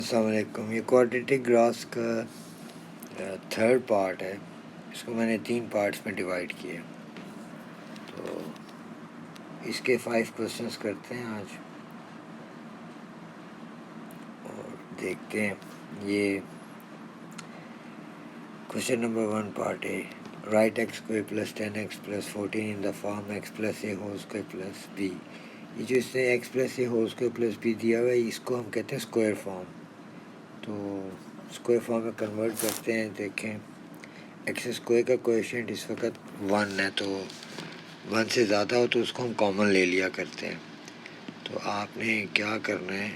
السلام علیکم. یہ کوارٹیٹک گرافس کا تھرڈ پارٹ ہے. اس کو میں نے 3 پارٹس میں ڈیوائڈ کیا. تو اس کے 5 کوشچنس کرتے ہیں آج اور دیکھتے ہیں. یہ کوشچن نمبر 1 پارٹ ہے. Write x square plus 10x plus 14 in the form x plus a whole square plus b. یہ جو اس نے x plus a whole square plus b دیا ہوا ہے اس کو ہم کہتے ہیں اسکوائر فارم. تو اسکوائر فارم میں کنورٹ کرتے ہیں. دیکھیں ایکس اسکوائر کا کویشنٹ اس وقت 1 ہے, تو 1 سے زیادہ ہو تو اس کو ہم کامن لے لیا کرتے ہیں. تو آپ نے کیا کرنا ہے,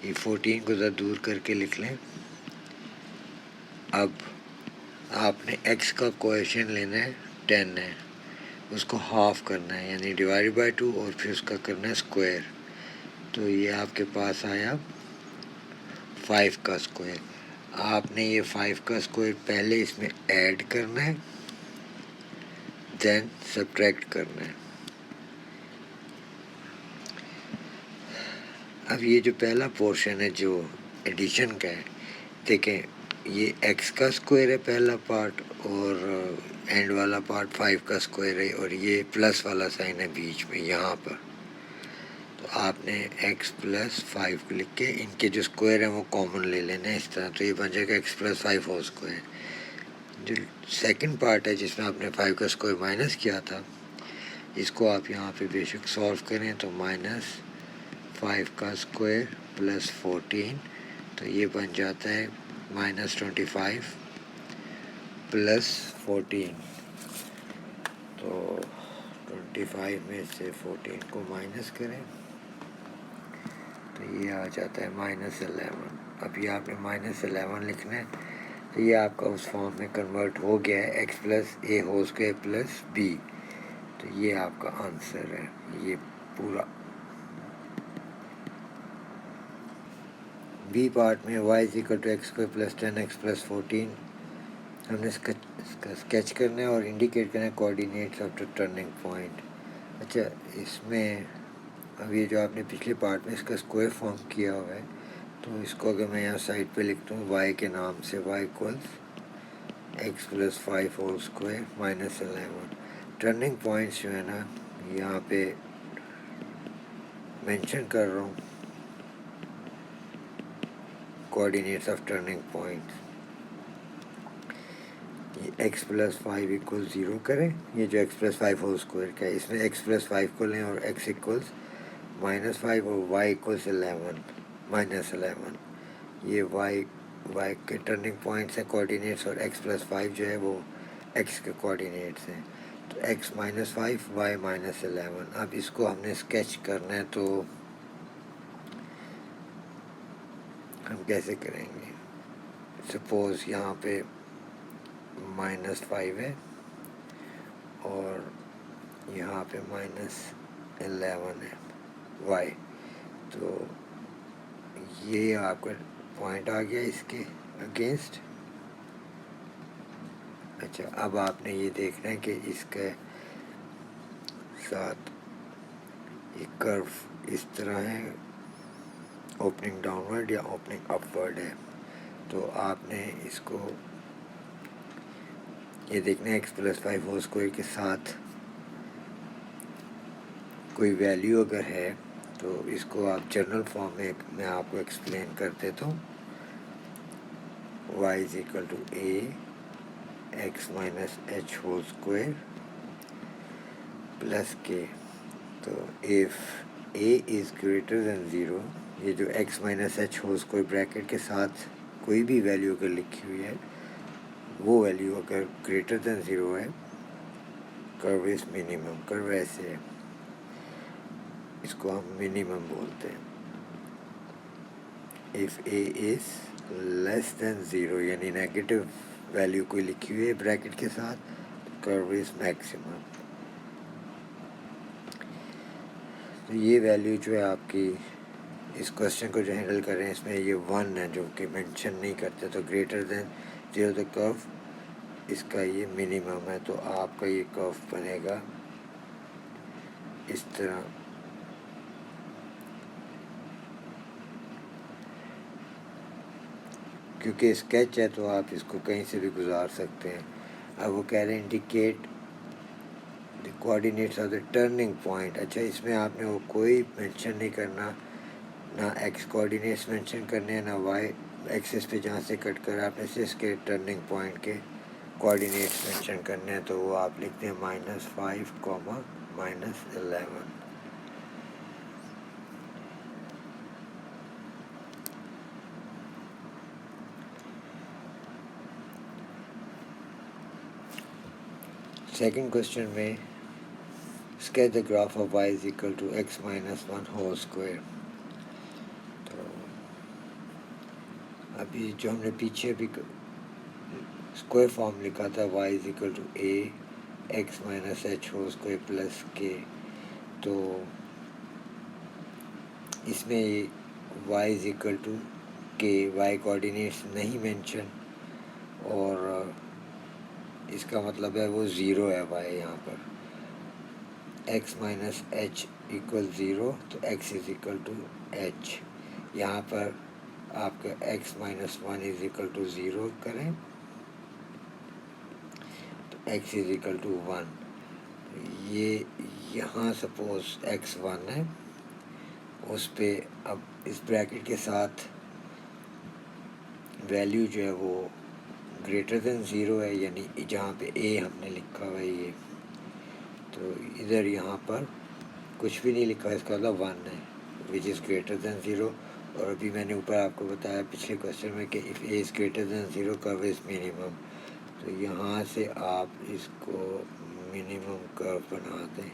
یہ 14 کو ذرا دور کر کے لکھ لیں. اب آپ نے ایکس کا کویشنٹ لینا ہے 10 ہے, اس کو ہاف کرنا ہے یعنی ڈیوائڈ بائی 2 اور پھر اس کا کرنا ہے اسکوائر. تو یہ آپ کے پاس آیا 5 کا اسکوائر. آپ نے یہ 5 کا اسکوائر پہلے اس میں ایڈ کرنا ہے, دین سبٹریکٹ کرنا ہے. اب یہ جو پہلا پورشن ہے جو ایڈیشن کا ہے, دیکھیں یہ ایکس کا اسکوائر ہے پہلا پارٹ, اور اینڈ والا پارٹ 5 کا اسکوائر ہے, اور یہ پلس والا سائن ہے بیچ میں یہاں پر. تو آپ نے ایکس پلس 5 کو لکھ کے ان کے جو اسکوائر ہیں وہ کامن لے لینا ہے اس طرح. تو یہ بن جائے گا ایکس پلس 5 ہول اسکوائر. جو سیکنڈ پارٹ ہے جس میں آپ نے 5 کا اسکوائر مائنس کیا تھا, اس کو آپ یہاں پہ بے شک سولو کریں تو مائنس 5 کا اسکوائر پلس 14, تو یہ بن جاتا ہے مائنس 25 پلس 14. تو 25 میں سے 14 کو مائنس کریں تو یہ آ جاتا ہے مائنس 11. اب یہ آپ نے مائنس 11 لکھنا ہے. تو یہ آپ کا اس فارم میں کنورٹ ہو گیا ہے x plus a whole square plus b. تو یہ آپ کا آنسر ہے یہ پورا. بی پارٹ میں y is equal to x square plus 10x plus 14 ہم نے اس کا اسکیچ کرنا ہے اور انڈیکیٹ کرنا ہے coordinates of the turning point. اچھا, اس میں اب یہ جو آپ نے پچھلے پارٹ میں اس کا اسکوائر فارم کیا ہوا ہے, تو اس کو اگر میں یہاں سائڈ پہ لکھتا ہوں y کے نام سے, y equals x plus 5 whole square minus 11. Turning points جو ہے نا یہاں پہ مینشن کر رہا ہوں, کوآرڈینیٹس آف ٹرننگ پوائنٹ. یہ ایکس پلس 5 ایکول 0 کریں. یہ جو ایکس پلس 5 ہول اسکوائر کا ہے اس میں ایکس پلس 5 کو لیں اور ایکس ایکولس مائنس 5 اور وائی ایکولس 11 مائنس 11. یہ وائی کے ٹرننگ پوائنٹس ہیں کوآرڈینیٹس, اور ایکس پلس 5 جو ہے وہ ایکس کے کوآرڈینیٹس ہیں. تو ایکس مائنس 5 وائی مائنس 11. اب اس کو ہم نے اسکیچ کرنا ہے, تو ہم کیسے کریں گے. سپوز یہاں پہ مائنس 5 ہے اور یہاں پہ مائنس 11 ہے وائی. تو یہ آپ کا پوائنٹ آ گیا اس کے اگینسٹ. اچھا, اب آپ نے یہ دیکھنا ہے کہ اس کے ساتھ یہ کرو اس طرح ہے, اوپننگ ڈاؤن ورڈ یا اوپننگ اپ ورڈ ہے. تو آپ نے اس کو یہ دیکھنا ہے ایکس پلس 5 ہول اسکوائر کے ساتھ کوئی ویلیو اگر ہے تو اس کو آپ جنرل فارم میں آپ کو ایکسپلین کر دیتا ہوں. y is equal to a x minus h whole square plus k. تو F A is greater than 0, یہ جو x minus h whole square bracket کے ساتھ کوئی بھی ویلیو اگر لکھی ہوئی ہے وہ ویلیو اگر گریٹر دین 0 ہے, کرو از منیمم. کرو ایسے ہے, اس کو ہم منیمم بولتے ہیں. ایف اے از لیس دین 0 یعنی نیگیٹو ویلیو کوئی لکھی ہوئی ہے بریکٹ کے ساتھ, کرو از میکسیمم. تو یہ ویلیو جو ہے آپ کی اس کوشچن کو جو ہینڈل کر رہے ہیں اس میں یہ 1 ہے جو کہ مینشن نہیں کرتے, تو گریٹر دین 0 تو کرو اس کا یہ منیمم ہے. تو آپ کا یہ کرو بنے گا اس طرح. کیونکہ اسکیچ ہے تو آپ اس کو کہیں سے بھی گزار سکتے ہیں. اب وہ کہہ رہے ہیں indicate the coordinates of the turning point. اچھا اس میں آپ نے وہ کوئی مینشن نہیں کرنا، نہ ایکس کوآرڈینیٹس مینشن کرنے ہیں، نہ وائی ایکسس پہ جہاں سے کٹ کر آپ نے صرف اس کے ٹرننگ پوائنٹ کے کوآرڈینیٹس مینشن کرنے ہیں. تو وہ آپ لکھتے ہیں -5, -11. سیکنڈ کوشچن میں sketch the graph of y is equal to x - 1 whole square. تو ابھی جو ہم نے پیچھے بھی اسکوائر فارم لکھا تھا y is equal to a x - h whole square plus k. تو اس میں y is equal to k، y coordinates نہیں مینشن، اور اس کا مطلب ہے وہ 0 ہے y یہاں پر. x - h ایکول 0 تو x is equal to h. یہاں پر آپ کا x - 1 از اکول ٹو 0 کریں تو x از اکول ٹو 1. یہ یہاں سپوز x 1 ہے، اس پہ اب اس بریکٹ کے ساتھ ویلیو جو ہے وہ گریٹر دین 0 ہے، یعنی جہاں پہ a ہم نے لکھا ہوا ہے یہ، تو ادھر یہاں پر کچھ بھی نہیں لکھا، اس کا مطلب 1 ہے وچ از گریٹر دین 0. اور ابھی میں نے اوپر آپ کو بتایا پچھلے کوشچن میں کہ if a is greater than 0 کرو از منیمم. تو یہاں سے آپ اس کو منیمم کرو بنا دیں،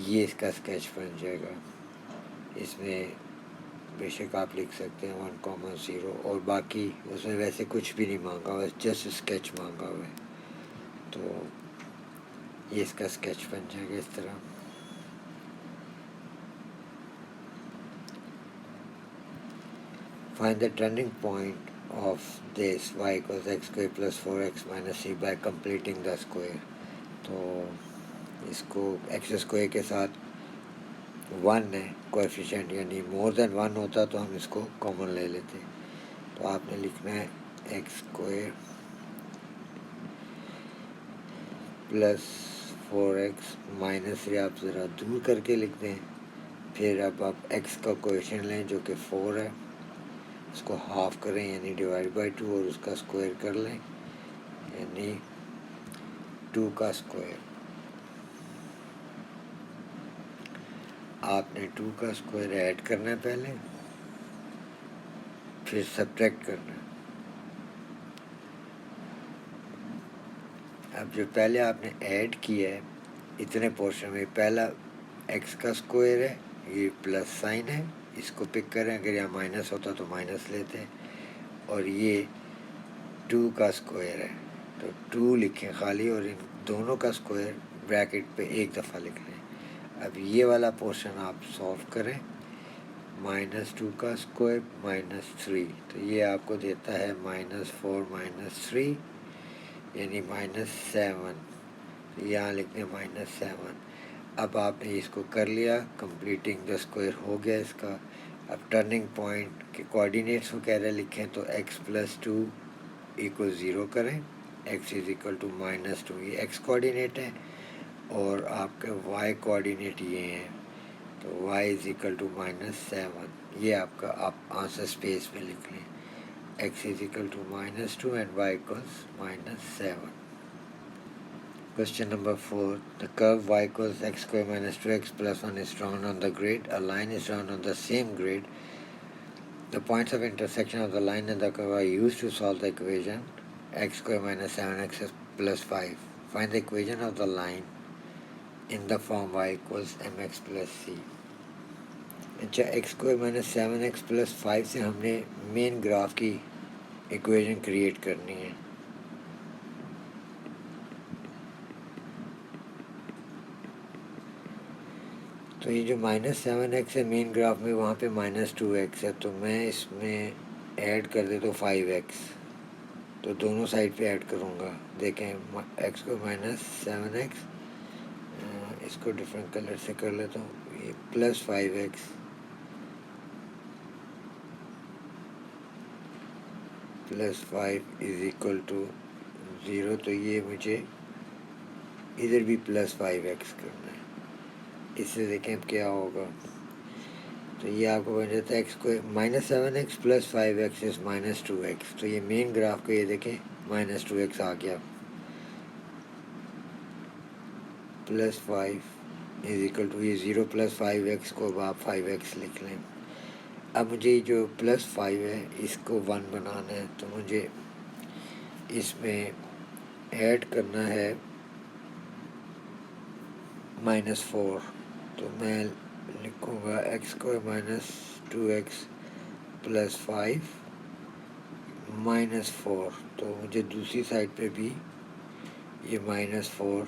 یہ اس کا اسکیچ بن جائے گا. اس میں بے شک آپ لکھ سکتے ہیں 1, 0، اور باقی اس میں ویسے کچھ بھی نہیں مانگا ہوا، جسٹ اسکیچ مانگا ہوا ہے. تو یہ اس کا اسکیچ بن جائے گا اس طرح. Find the turning point of this y equals x square plus 4x minus c by completing the square. تو اس کو ایکس اسکوائر کے ساتھ 1 ہے کویفیشینٹ، یعنی مور دین 1 ہوتا تو ہم اس کو کامن لے لیتے. تو آپ نے لکھنا ہے x square plus 4x minus سے آپ ذرا دور کر کے لکھ دیں. پھر اب آپ ایکس کا کویفیشینٹ لیں جو کہ 4 ہے، اس کو ہاف کریں یعنی ڈیوائڈ بائی 2، اور اس کا اسکوائر کر لیں یعنی 2 کا اسکوائر. آپ نے 2 کا اسکوائر ایڈ کرنا ہے پہلے، پھر سبٹریکٹ کرنا ہے. اب جو پہلے آپ نے ایڈ کیا ہے اتنے پورشن میں، پہلا ایکس کا اسکوائر ہے، یہ پلس سائن ہے، اس کو پک کریں، اگر یہاں مائنس ہوتا تو مائنس لیتے، اور یہ 2 کا اسکوائر ہے تو 2 لکھیں خالی، اور ان دونوں کا اسکوائر بریکٹ پہ ایک دفعہ لکھ لیں. اب یہ والا پورشن آپ سالو کریں، -2 کا اسکوائر -3، تو یہ آپ کو دیتا ہے -4 -3 یعنی -7. یہاں لکھنے -7. اب آپ نے اس کو کر لیا، کمپلیٹنگ دا اسکوائر ہو گیا اس کا. اب ٹرننگ پوائنٹ کے کوآرڈینیٹس کو کہہ رہے لکھیں تو x + 2 = 0 کریں، x = -2 یہ x کوآرڈینیٹ ہے، اور آپ کا y کوآرڈینیٹ یہ ہیں، تو y = -7. یہ آپ کا آپ آنسر اسپیس میں لکھ لیں، x = -2 and y = -7. Question number 4. The curve y equals x² - 2x + 1 is drawn on the grid. A line is drawn on the same grid. The points of intersection of the line and the curve are used to solve the equation x² - 7x + 5. Find the equation of the line in the form y = mx + c. اچھا x² - 7x + 5 سے ہم نے مین graph کی equation create کرنی ہے. تو یہ جو -7x ہے مین گراف میں، وہاں پہ -2x ہے، تو میں اس میں ایڈ کر دیتا ہوں 5x، تو دونوں سائڈ پہ ایڈ کروں گا. دیکھیں x کو -7x، اس کو ڈفرینٹ کلر سے کر لیتا ہوں، یہ +5x plus 5 is equal to 0، تو یہ مجھے ادھر بھی پلس 5x کرنا ہے. اس سے دیکھیں اب کیا ہوگا. تو یہ آپ کو بن جاتا ہے ایکس کو -7x پلس 5x از -2x. تو یہ مین گراف کو یہ دیکھیں -2x آ گیا. پلس 5 از ایکول ٹو یہ 0 پلس 5x کو اب آپ 5x لکھ لیں. اب مجھے جو پلس 5 ہے اس کو 1 بنانا ہے، تو مجھے اس میں ایڈ کرنا ہے -4. تو میں لکھوں گا x² -2x پلس 5 -4. تو مجھے دوسری سائڈ پہ بھی یہ -4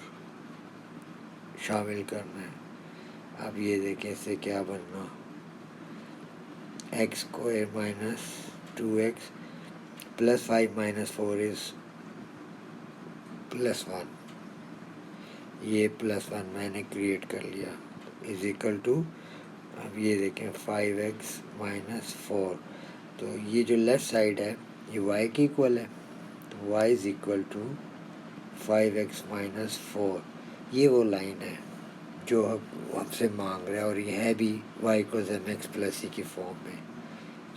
شامل کرنا ہے. اب یہ دیکھیں اس سے کیا بننا، x² -2x پلس 5 -4 از پلس 1. یہ پلس 1 میں نے کریٹ کر لیا از ایکل ٹو. اب یہ دیکھیں 5x -4. تو یہ جو لیفٹ سائڈ ہے یہ y کی ایکول ہے، تو y is equal to 5x -4. یہ وہ لائن ہے جو ہم سے مانگ رہا ہے، اور یہ ہے بھی y کو mx پلس c کی فارم میں.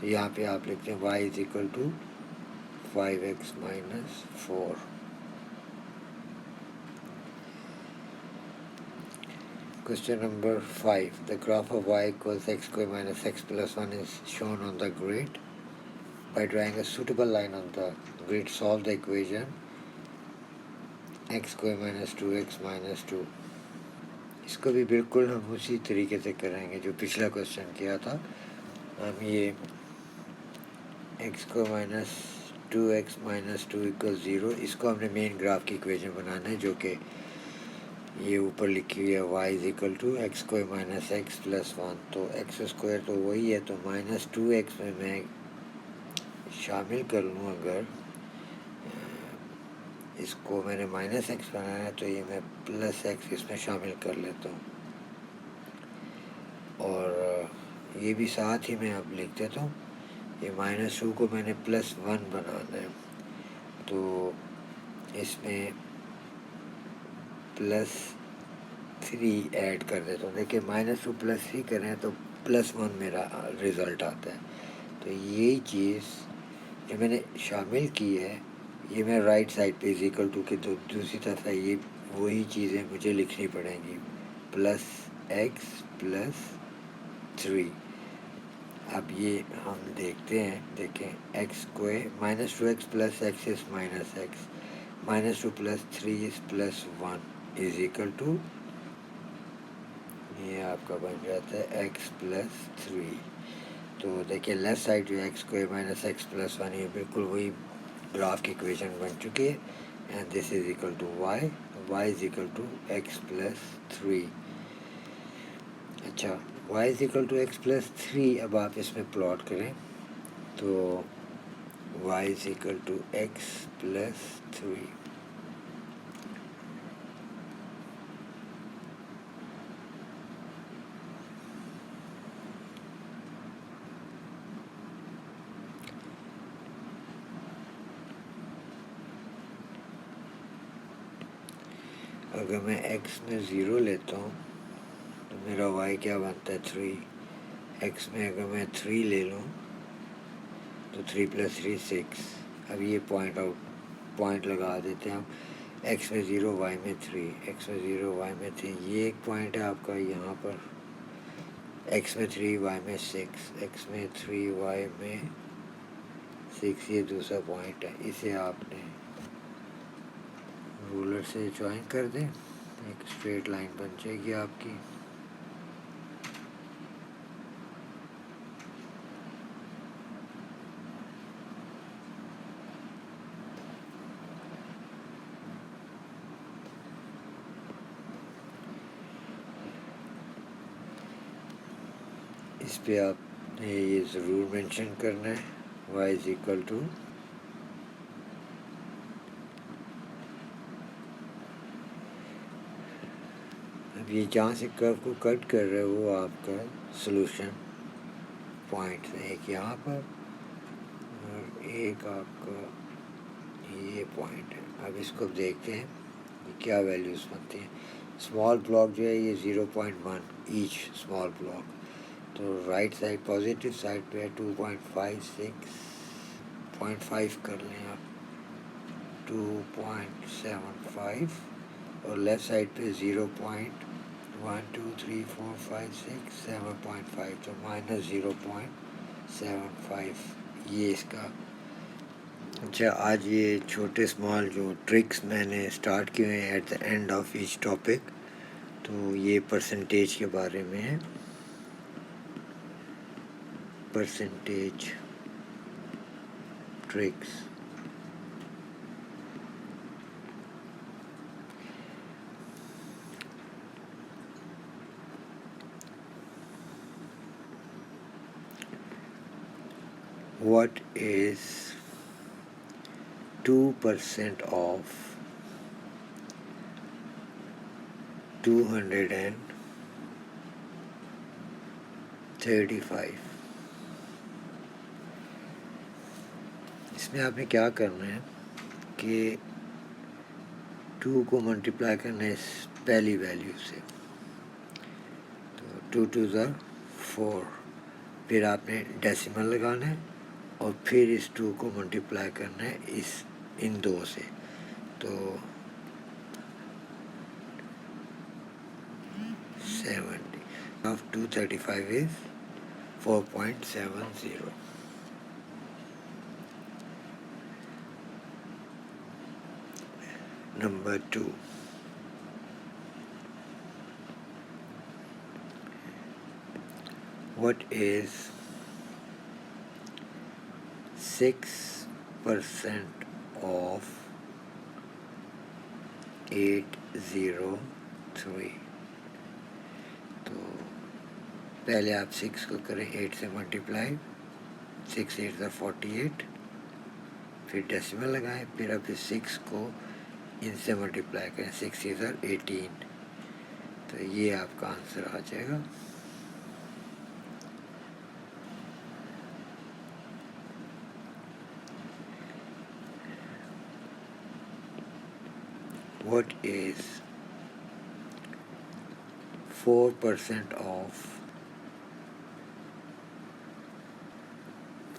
تو یہاں پہ آپ لکھتے ہیں y is equal to 5x -4. Question number 5. The graph of y equals x² -x plus 1 is shown on the grid. By drawing a suitable line on the grid, solve the equation x² -2x -2. اس کو بھی بالکل ہم اسی طریقے سے کریں گے جو پچھلا کوشچن کیا تھا. ہم یہ x² -2x -2 = 0، اس کو ہم نے مین گراف کی ایکویژن بنانا ہے جو کہ یہ اوپر لکھی ہوئی ہے y is equal to x² -x plus 1. تو x² تو وہی ہے، تو -2x میں شامل کر لوں. اگر اس کو میں نے -x بنانا ہے تو یہ میں پلس x اس میں شامل کر لیتا ہوں، اور یہ بھی ساتھ ہی میں اب لکھ دیتا ہوں. یہ -2 کو میں نے پلس 1 بنانا ہے، تو اس میں پلس 3 ایڈ کر دیتا ہوں. دیکھیں -2 پلس 3 کریں تو پلس 1 میرا رزلٹ آتا ہے. تو یہی چیز جو میں نے شامل کی ہے یہ میں رائٹ سائڈ پہ از ایکل ٹو کے دوسری طرف ہے، یہ وہی چیزیں مجھے لکھنی پڑیں گی. Plus x plus 3. اب یہ ہم دیکھتے ہیں، دیکھیں x² -2x plus x is -x -2 پلس 3 is plus 1 is equal to, یہ آپ کا بن جاتا ہے x پلس 3. تو دیکھیں لیفٹ سائڈ جو x² -x پلس 1 یہ بالکل وہی گراف کی ایکویژن بن چکی ہے. And this is equal to y is equal to x plus 3. اچھا y is equal to x plus 3 اب آپ اس میں پلاٹ کریں تو y is equal to x plus 3. اگر میں x میں 0 لیتا ہوں تو میرا y کیا بنتا ہے 3. x میں اگر میں 3 لے لوں تو 3 پلس 3 6. اب یہ پوائنٹ لگا دیتے ہیں ہم. x میں 0 y میں 3، x میں 0 y میں 3، یہ ایک پوائنٹ ہے آپ کا یہاں پر. x میں 3 y میں 6، x میں 3 y میں 6، یہ دوسرا پوائنٹ ہے. اسے آپ نے رولر سے جوائن کر دیں، ایک اسٹریٹ لائن بن جائے گی آپ کی. اس پہ آپ نے یہ ضرور مینشن کرنا ہے y از ایکول ٹو اب یہ جہاں سے کرو کو کٹ کر رہے وہ آپ کا سلوشن پوائنٹ ہے، ایک یہاں پر اور ایک آپ کا یہ پوائنٹ ہے. اب اس کو دیکھتے ہیں یہ کیا ویلیوز بنتی ہیں. اسمال بلاک جو ہے یہ 0.1 ایچ اسمال بلاک. تو رائٹ سائڈ پازیٹیو سائڈ پہ ہے 2.5 کر لیں آپ 2.75 اور لیفٹ سائڈ پہ 0.1234567.5 تو -0.75 یہ اس کا. اچھا آج یہ چھوٹے اسمال جو ٹرکس میں نے اسٹارٹ کیے ہیں at the end of each topic تو یہ پرسنٹیج کے بارے میں ہے. Percentage tricks. What is 2% of 235? اس میں آپ نے کیا کرنا ہے کہ 2 کو ملٹیپلائی کرنا ہے اس پہلی ویلیو سے تو 2 2 4. پھر آپ نے ڈیسیمل لگانا ہے اور پھر اس 2 کو ملٹیپلائی کرنا ہے ان 2 سے. تو 70 of 235 is 4.70. Number 2. What is 6% of 803? تو پہلے آپ 6 کو کریں 8 سے ملٹیپلائی 6 8 48. پھر ڈیسیمل لگائیں پھر اب اس 6 کو ان سے ملٹیپلائی کریں 6 18. تو یہ آپ کا آنسر آ جائے گا. What is 4% of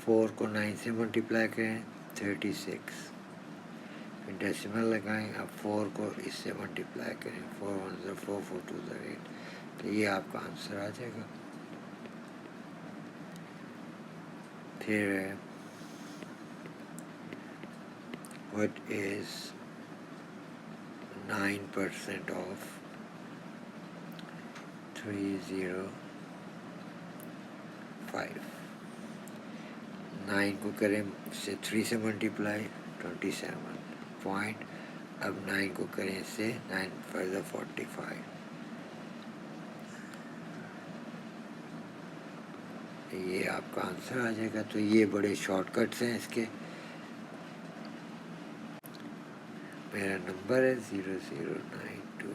4 کو 9 سے ملٹیپلائی کریں 36. پھر ڈیسیمل لگائیں اب 4 کو اس سے ملٹیپلائی کریں 4 1 4 4 2 8. تو یہ آپ کا آنسر آ جائے گا. پھر what is 9% of 305? 9 کو کریں اس سے 3 سے ملٹیپلائی 27 پوائنٹ. اب 9 کو کریں اس سے 9 5 45. یہ آپ کا آنسر آ جائے گا. تو یہ بڑے شارٹ کٹس ہیں اس کے. میرا نمبر ہے 0092